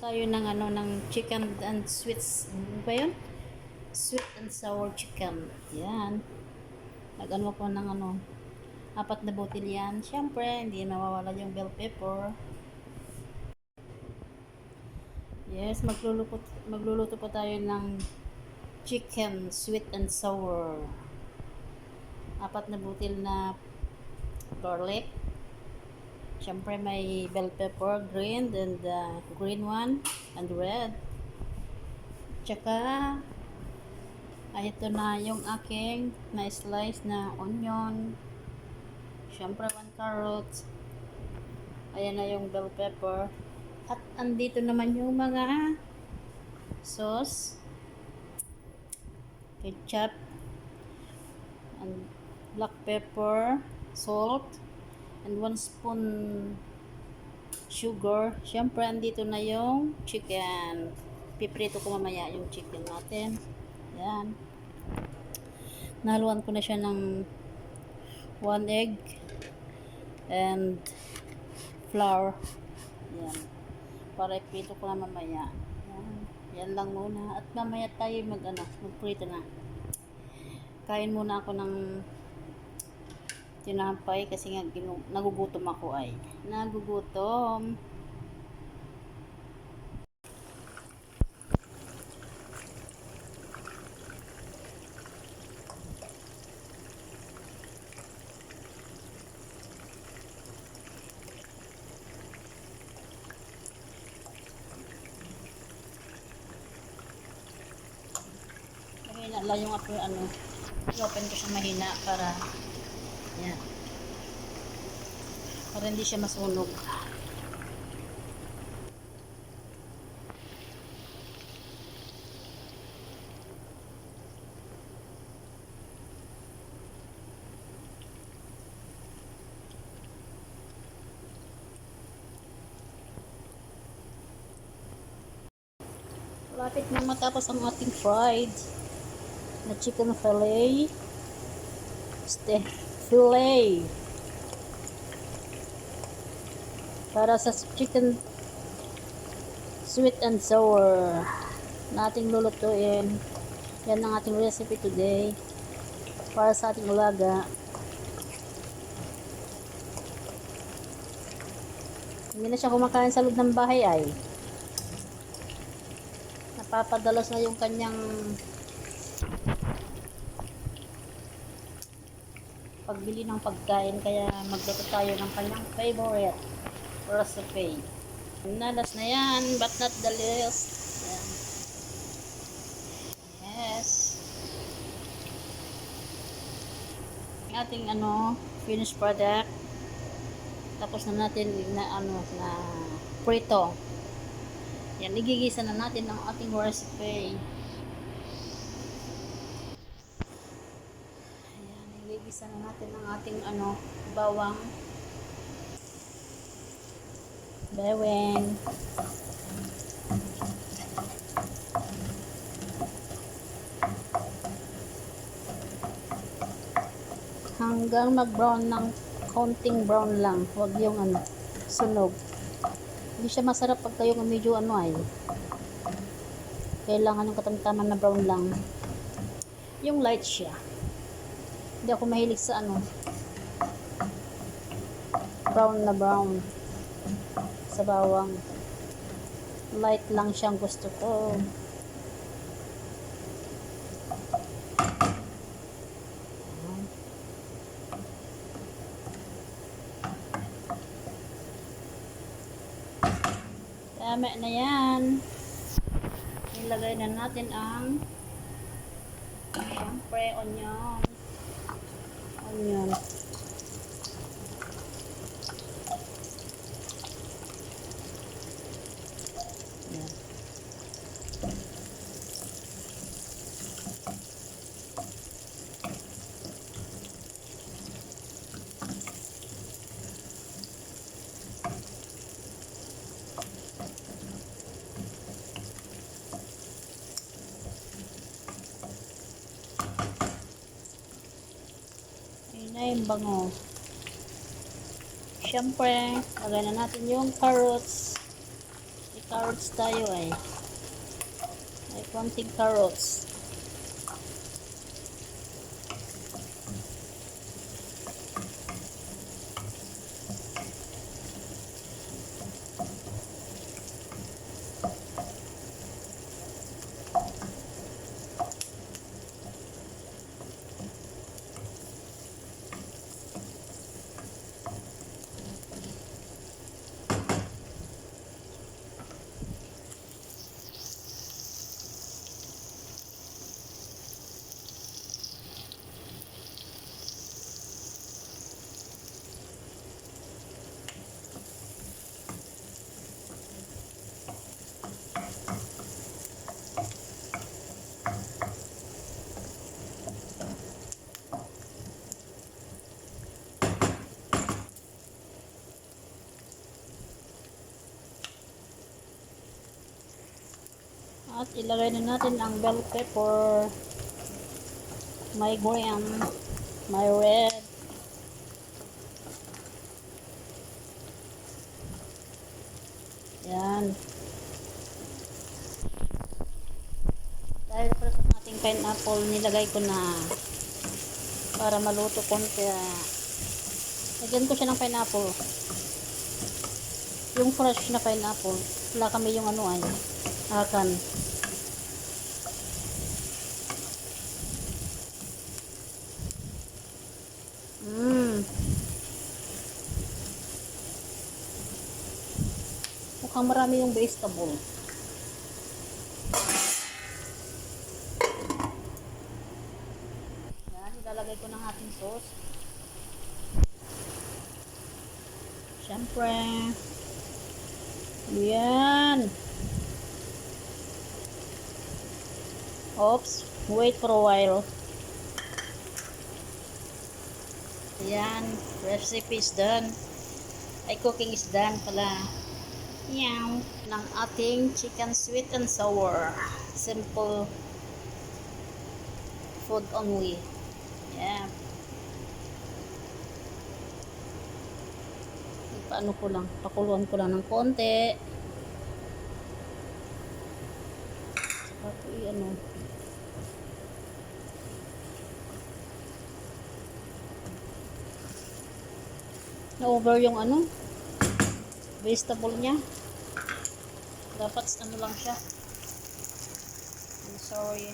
tayo ng ano ng chicken and sweets. Ano ba 'yun? Sweet and sour chicken. Yan. Nag-ano ko ng ano, apat na botil yan. Siyempre, hindi mawawala yung bell pepper. Yes, magluluto pa tayo ng chicken sweet and sour. Apat na botil na garlic. Siyempre may bell pepper, green and green one and red. Tsaka ito na yung aking na-slice na onion. Siyempre, 1 carrot. Ayan na yung bell pepper. At andito naman yung mga sauce, ketchup, and black pepper, salt, and 1 spoon sugar. Siyempre, andito na yung chicken. Piprito ko mamaya yung chicken natin. Ayan. Nahaluan ko na siya ng 1 egg and flour. Yan. Para iprito ko na mamaya. Yan. Yan lang muna. At mamaya tayo magprito na. Kain muna ako ng tinapay kasi nga nagugutom ako ay. Nagugutom. Mahina lang yung i-open ko siya mahina para yan. Para hindi siya masunog. Lapit na matapos ang ating fried na chicken fillet. Fillet. Para sa chicken sweet and sour na ating lulutuin. Yan ang ating recipe today. Para sa ating ulaga. Hindi na siya kumakain sa loob ng bahay ay. Napapadalas na yung kanyang pagbili ng pagkain, kaya magluto tayo ng kanyang favorite recipe. Nalas na yan, but not the least. Yan. Yes. Ang ating finished product. Tapos na natin na prito. Yan, igigisa na natin ang ating recipe. Igisa na natin ang ating bawang. Hanggang mag-brown ng konting brown lang. Huwag yung sunog. Hindi siya masarap pag tayo medyo ay. Kailangan yung katamtaman na brown lang. Yung light siya. Hindi ako mahilig sa brown na brown sa bawang. Light lang siyang gusto ko. Tama na yan. Ilagay na natin ang siyempre onion. Yan. Ayun, bango. Siyempre, lagay na natin yung carrots. carrots tayo ay. May konting carrots. At ilagay na natin ang bell pepper, may green, may red. Yan. Dahil para sa ating pineapple, nilagay ko na para maluto konti. Lagyan ko siya ng pineapple. Yung fresh na pineapple. Wala kami yung ano ay, akan. Mukhang marami yung vegetable. Yan, ilalagay ko ng ating sauce. Siyempre. Yan. Oops, wait for a while. Yan, recipe is done. Ay, cooking is done pala. Yan, ng ating chicken sweet and sour. Simple food only. Yan. Paano ko lang, pakuluan ko lang ng konti. Saka ko i-ano. Na-over yung ano, vegetable niya. Dapat ano lang siya. I'm sorry.